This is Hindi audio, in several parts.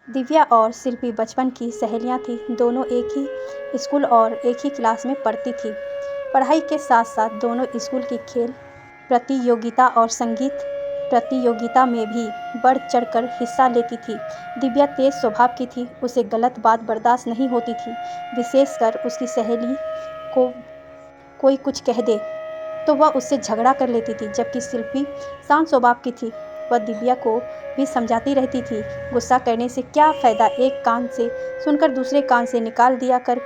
दिव्या और शिल्पी बचपन की सहेलियां थीं। दोनों एक ही स्कूल और एक ही क्लास में पढ़ती थीं। पढ़ाई के साथ साथ दोनों स्कूल की खेल प्रतियोगिता और संगीत प्रतियोगिता में भी बढ़ चढ़कर हिस्सा लेती थी। दिव्या तेज स्वभाव की थी। उसे गलत बात बर्दाश्त नहीं होती थी, विशेषकर उसकी सहेली को कोई कुछ कह दे तो वह उससे झगड़ा कर लेती थी। जबकि शिल्पी शांत स्वभाव की थी। वह दिव्या को भी समझाती रहती थी, गुस्सा करने से क्या फ़ायदा, एक कान से सुनकर दूसरे कान से निकाल दिया कर।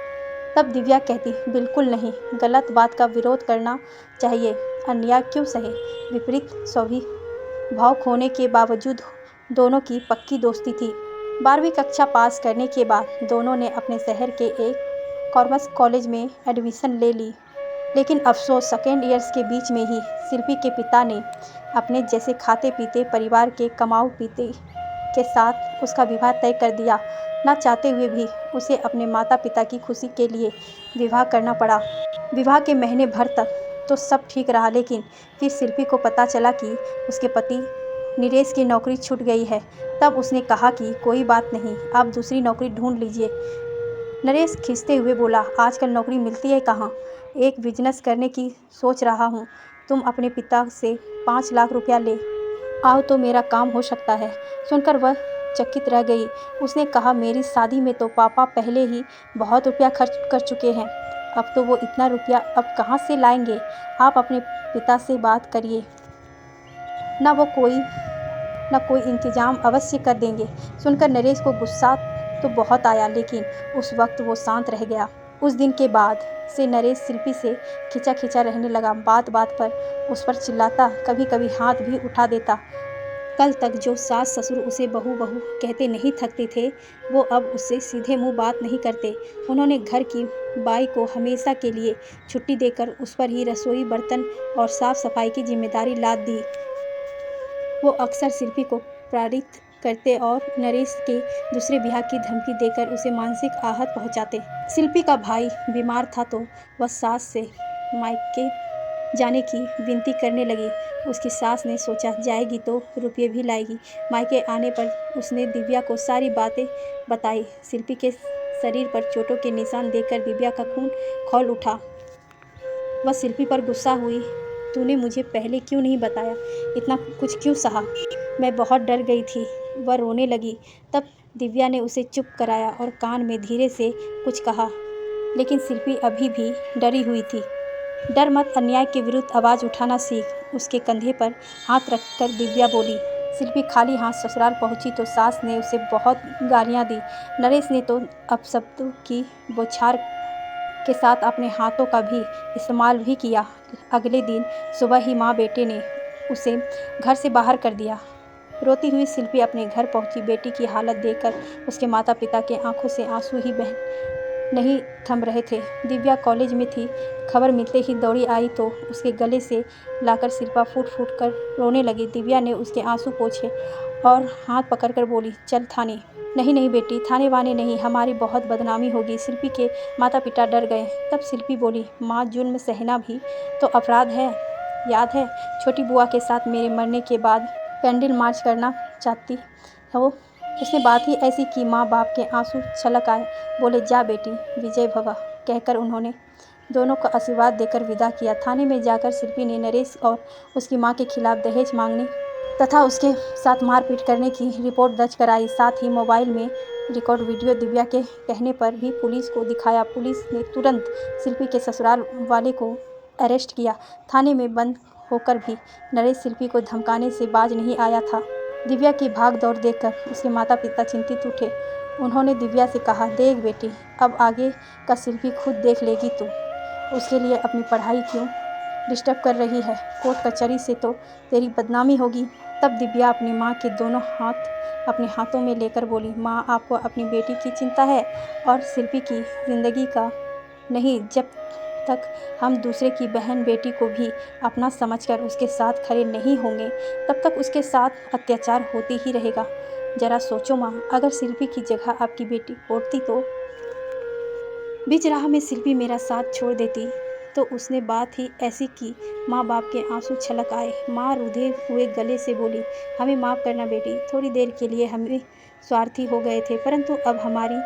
तब दिव्या कहती, बिल्कुल नहीं, गलत बात का विरोध करना चाहिए, अन्याय क्यों सहे। विपरीत स्वभाव होने के बावजूद दोनों की पक्की दोस्ती थी। 12वीं कक्षा पास करने के बाद दोनों ने अपने शहर के एक कॉमर्स कॉलेज में एडमिशन ले ली। लेकिन अफसोस, सेकेंड ईयर्स के बीच में ही शिल्पी के पिता ने अपने जैसे खाते पीते परिवार के कमाऊ पीते के साथ उसका विवाह तय कर दिया। ना चाहते हुए भी उसे अपने माता पिता की खुशी के लिए विवाह करना पड़ा। विवाह के महीने भर तक तो सब ठीक रहा, लेकिन फिर शिल्पी को पता चला कि उसके पति नरेश की नौकरी छूट गई है। तब उसने कहा कि कोई बात नहीं, आप दूसरी नौकरी ढूंढ लीजिए। नरेश खींचते हुए बोला, आजकल नौकरी मिलती है कहाँ, एक बिजनेस करने की सोच रहा हूँ, तुम अपने पिता से 5 लाख रुपया ले आओ तो मेरा काम हो सकता है। सुनकर वह चकित रह गई। उसने कहा, मेरी शादी में तो पापा पहले ही बहुत रुपया खर्च कर चुके हैं, अब तो वो इतना रुपया अब कहाँ से लाएंगे। आप अपने पिता से बात करिए, ना कोई इंतजाम अवश्य कर देंगे। सुनकर नरेश को गुस्सा तो बहुत आया, लेकिन उस वक्त वो शांत रह गया। उस दिन के बाद से नरेश शिल्पी से खिंचा खिंचा रहने लगा। बात बात पर उस पर चिल्लाता, कभी कभी हाथ भी उठा देता। कल तक जो सास ससुर उसे बहू बहू कहते नहीं थकते थे, वो अब उससे सीधे मुंह बात नहीं करते। उन्होंने घर की बाई को हमेशा के लिए छुट्टी देकर उस पर ही रसोई, बर्तन और साफ सफाई की जिम्मेदारी लाद दी। वो अक्सर शिल्पी को प्रेरित करते और नरेश के दूसरे ब्याह की धमकी देकर उसे मानसिक आहत पहुंचाते। शिल्पी का भाई बीमार था तो वह सास से मायके जाने की विनती करने लगी। उसकी सास ने सोचा, जाएगी तो रुपये भी लाएगी। मायके आने पर उसने दिव्या को सारी बातें बताई। शिल्पी के शरीर पर चोटों के निशान देखकर दिव्या का खून खौल उठा। वह शिल्पी पर गुस्सा हुई, तूने मुझे पहले क्यों नहीं बताया, इतना कुछ क्यों सहा। मैं बहुत डर गई थी। वह रोने लगी। तब दिव्या ने उसे चुप कराया और कान में धीरे से कुछ कहा, लेकिन शिल्पी अभी भी डरी हुई थी। डर मत, अन्याय के विरुद्ध आवाज़ उठाना सीख। उसके कंधे पर हाथ रखकर दिव्या बोली। शिल्पी खाली हाथ ससुराल पहुंची तो सास ने उसे बहुत गालियां दी। नरेश ने तो अपशब्दों की बौछार के साथ अपने हाथों का भी इस्तेमाल भी किया। अगले दिन सुबह ही माँ बेटे ने उसे घर से बाहर कर दिया। रोती हुई शिल्पी अपने घर पहुंची। बेटी की हालत देखकर उसके माता पिता के आंखों से आंसू ही नहीं थम रहे थे। दिव्या कॉलेज में थी। खबर मिलते ही दौड़ी आई तो उसके गले से लाकर शिल्पा फूट फूट कर रोने लगी। दिव्या ने उसके आंसू पोंछे और हाथ पकड़कर बोली, चल थाने। नहीं नहीं बेटी, थाने वाने नहीं, हमारी बहुत बदनामी होगी। शिल्पी के माता पिता डर गए। तब शिल्पी बोली, माँ, जुल्म सहना भी तो अपराध है। याद है छोटी बुआ के साथ मेरे मरने के बाद कैंडल मार्च करना चाहती हो। उसने बात ही ऐसी की, माँ बाप के आंसू छलक आए। बोले, जा बेटी, विजय भवा, कहकर उन्होंने दोनों को आशीर्वाद देकर विदा किया। थाने में जाकर शिल्पी ने नरेश और उसकी मां के खिलाफ दहेज मांगने तथा उसके साथ मारपीट करने की रिपोर्ट दर्ज कराई। साथ ही मोबाइल में रिकॉर्ड वीडियो दिव्या के कहने पर भी पुलिस को दिखाया। पुलिस ने तुरंत शिल्पी के ससुराल वाले को अरेस्ट किया। थाने में बंद होकर भी नरेश शिल्पी को धमकाने से बाज नहीं आया था। दिव्या की भाग दौड़ देखकर उसके माता पिता चिंतित उठे। उन्होंने दिव्या से कहा, देख बेटी, अब आगे का शिल्पी खुद देख लेगी, तू उसके लिए अपनी पढ़ाई क्यों डिस्टर्ब कर रही है। कोर्ट कचहरी से तो तेरी बदनामी होगी। तब दिव्या अपनी माँ के दोनों हाथ अपने हाथों में लेकर बोली, माँ, आपको अपनी बेटी की चिंता है और शिल्पी की ज़िंदगी का नहीं। जब तक हम दूसरे की बहन बेटी को भी अपना समझकर उसके साथ खड़े नहीं होंगे, तब तक उसके साथ अत्याचार होते ही रहेगा। जरा सोचो माँ, अगर शिल्पी की जगह आपकी बेटी होती तो। बीच राह में शिल्पी मेरा साथ छोड़ देती तो उसने बात ही ऐसी की। माँ बाप के आंसू छलक आए। माँ रुधे हुए गले से बोली, हमें माफ़ करना बेटी, थोड़ी देर के लिए हमें स्वार्थी हो गए थे, परंतु अब हमारी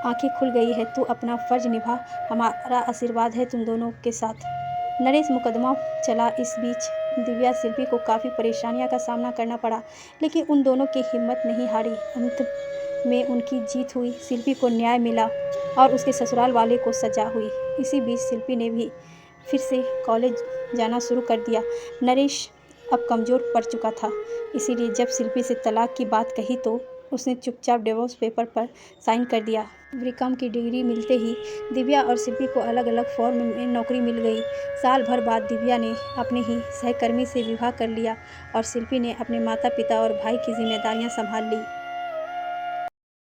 आंखें खुल गई है। तू अपना फर्ज निभा, हमारा आशीर्वाद है तुम दोनों के साथ। नरेश मुकदमा चला। इस बीच दिव्या शिल्पी को काफ़ी परेशानियों का सामना करना पड़ा, लेकिन उन दोनों की हिम्मत नहीं हारी। अंत में उनकी जीत हुई। शिल्पी को न्याय मिला और उसके ससुराल वाले को सजा हुई। इसी बीच शिल्पी ने भी फिर से कॉलेज जाना शुरू कर दिया। नरेश अब कमज़ोर पड़ चुका था, इसीलिए जब शिल्पी से तलाक की बात कही तो उसने चुपचाप डिवोर्स पेपर पर साइन कर दिया। बीकॉम की डिग्री मिलते ही दिव्या और शिल्पी को अलग अलग फॉर्म में नौकरी मिल गई। साल भर बाद दिव्या ने अपने ही सहकर्मी से विवाह कर लिया और शिल्पी ने अपने माता पिता और भाई की जिम्मेदारियां संभाल ली।